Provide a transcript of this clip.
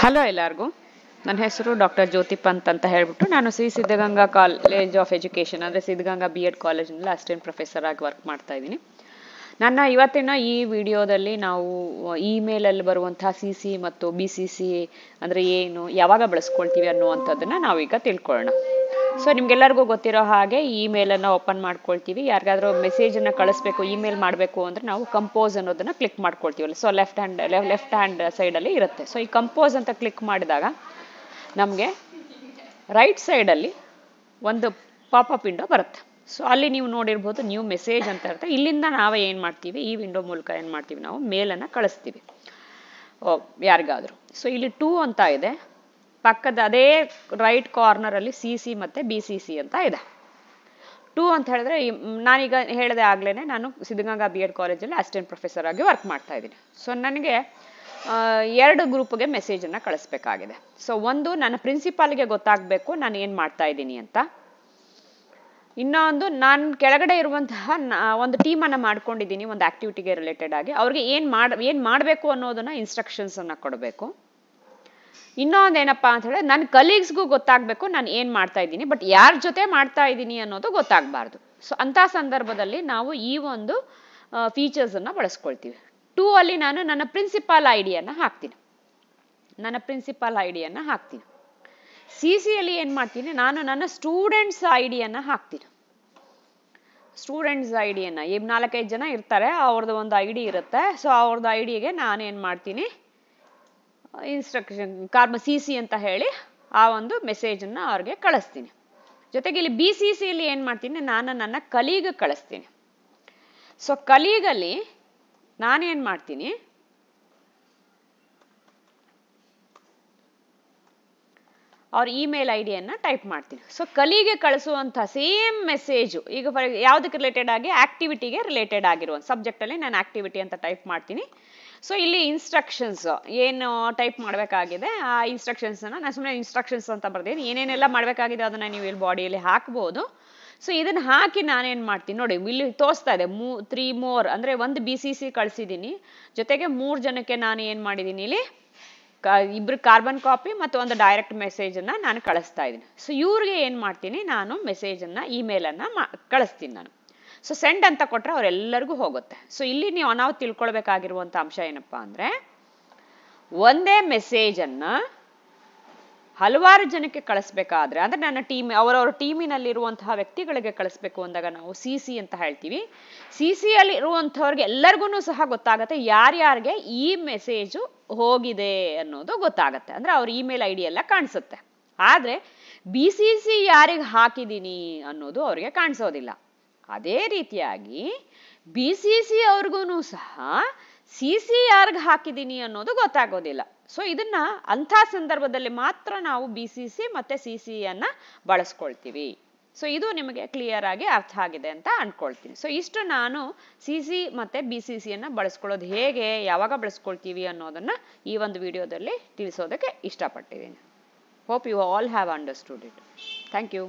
Hello ಎಲ್ಲರಿಗೂ, ನನ್ನ ಹೆಸರು ಡಾಕ್ಟರ್ ಜ್ಯೋತಿ ಪಂತ್ ಅಂತ ಹೇಳ್ಬಿಟ್ಟು ನಾನು Shri Siddaganga college of education ಅಂದರೆ ಸಿದ್ಧಗಂಗಾ B.Ed ಕಾಲೇಜಿನಲ್ಲಿ ಅಸಿಸ್ಟೆಂಟ್ ಪ್ರೊಫೆಸರ್ ಆಗಿ ವರ್ಕ್ ಮಾಡ್ತಾ ಇದ್ದೀನಿ. ನನ್ನ ಇವತ್ತಿನ ಈ ವಿಡಿಯೋದಲ್ಲಿ ನಾವು ಇಮೇಲಲ್ಲಿ ಬರುವಂತಹ CC ಮತ್ತು BCC ಅಂದರೆ ಏನು, ಯಾವಾಗ ಬಳಸ್ಕೊಳ್ತೀವಿ ಅನ್ನುವಂಥದ್ದನ್ನು ನಾವೀಗ ತಿಳ್ಕೊಳ್ಳೋಣ. ಸೊ ನಿಮ್ಗೆಲ್ಲರಿಗೂ ಗೊತ್ತಿರೋ ಹಾಗೆ ಇಮೇಲನ್ನು ಓಪನ್ ಮಾಡ್ಕೊಳ್ತೀವಿ. ಯಾರಿಗಾದ್ರೂ ಮೆಸೇಜನ್ನು ಕಳಿಸ್ಬೇಕು, ಇಮೇಲ್ ಮಾಡಬೇಕು ಅಂದರೆ ನಾವು ಕಂಪೋಸ್ ಅನ್ನೋದನ್ನು ಕ್ಲಿಕ್ ಮಾಡ್ಕೊಳ್ತೀವಲ್ಲ. ಸೊ ಲೆಫ್ಟ್ ಹ್ಯಾಂಡ್ ಸೈಡಲ್ಲಿ ಇರುತ್ತೆ. ಸೊ ಈ ಕಂಪೋಸ್ ಅಂತ ಕ್ಲಿಕ್ ಮಾಡಿದಾಗ ನಮಗೆ ರೈಟ್ ಸೈಡಲ್ಲಿ ಒಂದು ಪಾಪಪ್ ವಿಂಡೋ ಬರುತ್ತೆ. ಸೊ ಅಲ್ಲಿ ನೀವು ನೋಡಿರ್ಬೋದು ನ್ಯೂ ಮೆಸೇಜ್ ಅಂತ ಇರುತ್ತೆ. ಇಲ್ಲಿಂದ ನಾವು ಏನು ಮಾಡ್ತೀವಿ, ಈ ವಿಂಡೋ ಮೂಲಕ ಏನು ಮಾಡ್ತೀವಿ, ನಾವು ಮೇಲನ್ನು ಕಳಿಸ್ತೀವಿ ಯಾರಿಗಾದರೂ. ಸೊ ಇಲ್ಲಿ 2 ಅಂತ ಇದೆ, ಪಕ್ಕದ ಅದೇ ರೈಟ್ ಕಾರ್ನರಲ್ಲಿ CC ಮತ್ತು BCC ಅಂತ ಇದೆ. 2 ಅಂತ ಹೇಳಿದ್ರೆ ನಾನೀಗ ಹೇಳಿದೆ ಆಗ್ಲೇ ನಾನು ಸಿದ್ಧಗಂಗಾ B.Ed ಕಾಲೇಜಲ್ಲಿ ಅಸಿಸ್ಟೆಂಟ್ ಪ್ರೊಫೆಸರ್ ಆಗಿ ವರ್ಕ್ ಮಾಡ್ತಾ ಇದ್ದೀನಿ. ಸೊ ನನಗೆ 2 ಗ್ರೂಪ್ಗೆ ಮೆಸೇಜನ್ನು ಕಳಿಸ್ಬೇಕಾಗಿದೆ. ಸೊ ಒಂದು ನನ್ನ ಪ್ರಿನ್ಸಿಪಾಲ್ಗೆ ಗೊತ್ತಾಗಬೇಕು ನಾನು ಏನು ಮಾಡ್ತಾ ಇದ್ದೀನಿ ಅಂತ. ಇನ್ನೊಂದು ನಾನು ಕೆಳಗಡೆ ಇರುವಂತಹ ಒಂದು ಟೀಮನ್ನು ಮಾಡ್ಕೊಂಡಿದ್ದೀನಿ ಒಂದು ಆಕ್ಟಿವಿಟಿಗೆ ರಿಲೇಟೆಡ್ ಆಗಿ. ಅವ್ರಿಗೆ ಏನು ಮಾಡಬೇಕು ಅನ್ನೋದನ್ನ ಇನ್ಸ್ಟ್ರಕ್ಷನ್ಸನ್ನು ಕೊಡಬೇಕು. ಇನ್ನೊಂದು ಏನಪ್ಪ ಅಂತ ಹೇಳಿದ್ರೆ ನನ್ನ ಕಲೀಗ್ಸ್ಗೂ ಗೊತ್ತಾಗಬೇಕು ನಾನು ಏನು ಮಾಡ್ತಾ ಇದ್ದೀನಿ, ಬಟ್ ಯಾರ ಜೊತೆ ಮಾಡ್ತಾ ಇದ್ದೀನಿ ಅನ್ನೋದು ಗೊತ್ತಾಗಬಾರ್ದು. ಸೊ ಅಂಥ ಸಂದರ್ಭದಲ್ಲಿ ನಾವು ಈ ಒಂದು ಫೀಚರ್ಸನ್ನು ಬಳಸ್ಕೊಳ್ತೀವಿ. 2 ಅಲ್ಲಿ ನಾನು ನನ್ನ ಪ್ರಿನ್ಸಿಪಾಲ್ ಐಡಿಯನ್ನು ಹಾಕ್ತೀನಿ. CC ಅಲ್ಲಿ ಏನು ಮಾಡ್ತೀನಿ, ನಾನು ನನ್ನ ಸ್ಟೂಡೆಂಟ್ಸ್ ಐಡಿಯನ್ನು ಹಾಕ್ತೀನಿ. ಸ್ಟೂಡೆಂಟ್ಸ್ ಐಡಿಯನ್ನು 4-5 ಜನ ಇರ್ತಾರೆ, ಅವ್ರದ್ದು ಒಂದು ಐಡಿ ಇರುತ್ತೆ. ಸೊ ಅವ್ರದ್ದು ಐಡಿಗೆ ನಾನೇನು ಮಾಡ್ತೀನಿ, ಇನ್ಸ್ಟ್ರಕ್ಷನ್ CC ಅಂತ ಹೇಳಿ ಆ ಒಂದು ಮೆಸೇಜನ್ನು ಅವ್ರಿಗೆ ಕಳಿಸ್ತೀನಿ. ಜೊತೆಗೆ ಇಲ್ಲಿ BCC ಅಲ್ಲಿ ಏನು ಮಾಡ್ತೀನಿ, ನಾನು ನನ್ನ ಕಲೀಗ್ ಕಳಿಸ್ತೀನಿ. ಸೊ ಕಲೀಗಲ್ಲಿ ನಾನೇನು ಮಾಡ್ತೀನಿ, ಅವ್ರ ಇಮೇಲ್ ಐಡಿಯನ್ನು ಟೈಪ್ ಮಾಡ್ತೀನಿ. ಸೊ ಕಲೀಗೆ ಕಳಿಸುವಂಥ ಸೇಮ್ ಮೆಸೇಜು ಈಗ ಯಾವುದಕ್ಕೆ ರಿಲೇಟೆಡ್ ಆಗಿ, ಆಕ್ಟಿವಿಟಿಗೆ ರಿಲೇಟೆಡ್ ಆಗಿರುವ ಸಬ್ಜೆಕ್ಟಲ್ಲಿ ನಾನು ಆಕ್ಟಿವಿಟಿ ಅಂತ ಟೈಪ್ ಮಾಡ್ತೀನಿ. ಸೊ ಇಲ್ಲಿ ಇನ್ಸ್ಟ್ರಕ್ಷನ್ಸ್ ಏನು ಟೈಪ್ ಮಾಡಬೇಕಾಗಿದೆ ಆ ಇನ್ಸ್ಟ್ರಕ್ಷನ್ಸನ್ನು ನಾನು ಸುಮ್ಮನೆ ಇನ್ಸ್ಟ್ರಕ್ಷನ್ಸ್ ಅಂತ ಬರ್ತೀನಿ. ಏನೇನೆಲ್ಲ ಮಾಡಬೇಕಾಗಿದೆ ಅದನ್ನು ನೀವು ಇಲ್ಲಿ ಬಾಡಿಯಲ್ಲಿ ಹಾಕ್ಬೋದು. ಸೊ ಇದನ್ನು ಹಾಕಿ ನಾನೇನು ಮಾಡ್ತೀನಿ ನೋಡಿ, ಇಲ್ಲಿ ತೋರಿಸ್ತಾ ಇದೆ 3 more ಅಂದರೆ ಒಂದು BCC ಕಳಿಸಿದ್ದೀನಿ, ಜೊತೆಗೆ 3 ಜನಕ್ಕೆ ನಾನು ಏನು ಮಾಡಿದ್ದೀನಿ, ಇಲ್ಲಿ 2 ಕಾರ್ಬನ್ ಕಾಪಿ ಮತ್ತು ಒಂದು ಡೈರೆಕ್ಟ್ ಮೆಸೇಜನ್ನು ನಾನು ಕಳಿಸ್ತಾ ಇದ್ದೀನಿ. ಸೊ ಇವ್ರಿಗೆ ಏನು ಮಾಡ್ತೀನಿ, ನಾನು ಮೆಸೇಜನ್ನು ಇಮೇಲನ್ನು ಕಳಿಸ್ತೀನಿ ನಾನು. ಸೊ ಸೆಂಡ್ ಅಂತ ಕೊಟ್ಟರೆ ಅವರೆಲ್ಲರಿಗೂ ಹೋಗುತ್ತೆ. ಸೊ ಇಲ್ಲಿ ನಾವು ತಿಳ್ಕೊಳ್ಬೇಕಾಗಿರುವಂಥ ಅಂಶ ಏನಪ್ಪ ಅಂದರೆ, ಒಂದೇ ಮೆಸೇಜನ್ನು ಹಲವಾರು ಜನಕ್ಕೆ ಕಳಿಸ್ಬೇಕಾದ್ರೆ ಅಂದರೆ ನನ್ನ ಅವರವರ ಟೀಮಿನಲ್ಲಿರುವಂತಹ ವ್ಯಕ್ತಿಗಳಿಗೆ ಕಳಿಸ್ಬೇಕು ಅಂದಾಗ ನಾವು CC ಅಂತ ಹೇಳ್ತೀವಿ. CC ಅಲ್ಲಿ ಇರುವಂಥವ್ರಿಗೆ ಎಲ್ಲರಿಗೂ ಸಹ ಗೊತ್ತಾಗುತ್ತೆ ಯಾರ್ಯಾರಿಗೆ ಈ ಮೆಸೇಜು ಹೋಗಿದೆ ಅನ್ನೋದು ಗೊತ್ತಾಗುತ್ತೆ. ಅಂದರೆ ಅವ್ರ ಇಮೇಲ್ ID ಎಲ್ಲ ಕಾಣಿಸುತ್ತೆ. ಆದರೆ BCC ಯಾರಿಗೆ ಹಾಕಿದ್ದೀನಿ ಅನ್ನೋದು ಅವ್ರಿಗೆ ಕಾಣಿಸೋದಿಲ್ಲ. ಅದೇ ರೀತಿಯಾಗಿ BCC ಅವ್ರಿಗೂ ಸಹ CC ಯಾರಿಗೆ ಹಾಕಿದ್ದೀನಿ ಅನ್ನೋದು ಗೊತ್ತಾಗೋದಿಲ್ಲ. ಸೊ ಇದನ್ನ ಅಂಥ ಸಂದರ್ಭದಲ್ಲಿ ಮಾತ್ರ ನಾವು BCC ಮತ್ತು CCಯನ್ನು ಬಳಸ್ಕೊಳ್ತೀವಿ. ಸೊ ಇದು ನಿಮಗೆ ಕ್ಲಿಯರ್ ಆಗಿ ಅರ್ಥ ಆಗಿದೆ ಅಂತ ಅನ್ಕೊಳ್ತೀನಿ. ಸೊ ಇಷ್ಟು ನಾನು CC ಮತ್ತು BCCಯನ್ನು ಬಳಸ್ಕೊಳ್ಳೋದು ಹೇಗೆ, ಯಾವಾಗ ಬಳಸ್ಕೊಳ್ತೀವಿ ಅನ್ನೋದನ್ನು ಈ ಒಂದು ವಿಡಿಯೋದಲ್ಲಿ ತಿಳಿಸೋದಕ್ಕೆ ಇಷ್ಟಪಟ್ಟಿದ್ದೀನಿ. Hope you all have understood it. Thank you.